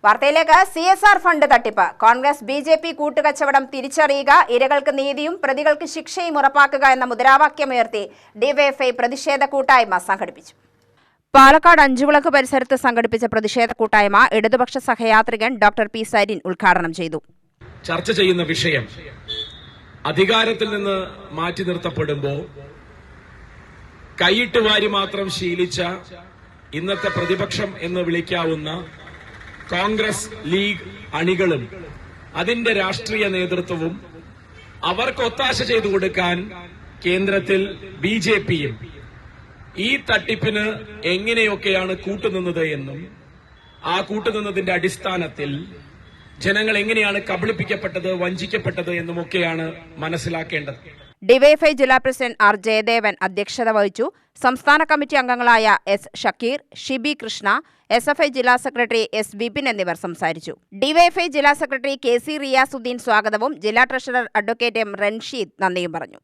വാർത്തയിലേക്ക് CSR fund തട്ടിപ്പ്. Congress BJP കൂട്ടുകച്ചവടം തിരിച്ചറിയുക, ഇരകൾക്ക് നീതിയും പ്രതികൾക്ക് ശിക്ഷയും ഉറപ്പാക്കുക എന്ന മുദ്രാവാക്യമുയർത്തി DYFI പ്രതിഷേധ കൂട്ടായ്മ സംഘടിപ്പിച്ചു. പാലക്കാട് അഞ്ചുവിളക്ക് പരിസരത്ത് സംഘടിപ്പിച്ച പ്രതിഷേധ കൂട്ടായ്മ ഇടതുപക്ഷ സഹയാത്രികൻ ഡോക്ടർ P. സരിൻ ഉദ്ഘാടനം ചെയ്തു. ചർച്ച ചെയ്യുന്ന വിഷയം അധികാരത്തിൽ നിന്ന് മാറ്റി നിർത്തപ്പെടുമ്പോൾ കൈയിട്ട് വാരി മാത്രം ശീലിച്ച ഇന്നത്തെ പ്രതിപക്ഷം എന്ന് വിളിക്കാവുന്ന കോൺഗ്രസ് ലീഗ് അണികളും അതിന്റെ രാഷ്ട്രീയ നേതൃത്വവും അവർക്ക് ഒത്താശ ചെയ്തു കൊടുക്കാൻ കേന്ദ്രത്തിൽ BJPയും ഈ തട്ടിപ്പിന് എങ്ങനെയൊക്കെയാണ് കൂട്ടുനിന്നത് എന്നും ആ കൂട്ടുനിന്നതിന്റെ അടിസ്ഥാനത്തിൽ ജനങ്ങൾ എങ്ങനെയാണ് കബളിപ്പിക്കപ്പെട്ടത്, വഞ്ചിക്കപ്പെട്ടത് എന്നുമൊക്കെയാണ് മനസ്സിലാക്കേണ്ടത്. DYFI ജില്ലാ പ്രസിഡന്റ് R. ജയദേവൻ അധ്യക്ഷത വഹിച്ചു. സംസ്ഥാന കമ്മിറ്റി അംഗങ്ങളായ S. ഷക്കീർ, ഷിബി കൃഷ്ണ, SFI ജില്ലാ സെക്രട്ടറി S. വിപിൻ എന്നിവർ സംസാരിച്ചു. DYFI ജില്ലാ സെക്രട്ടറി KC റിയാസുദ്ദീൻ സ്വാഗതവും ജില്ലാ ട്രഷറർ അഡ്വക്കേറ്റ് M. റൻഷീദ് നന്ദിയും പറഞ്ഞു.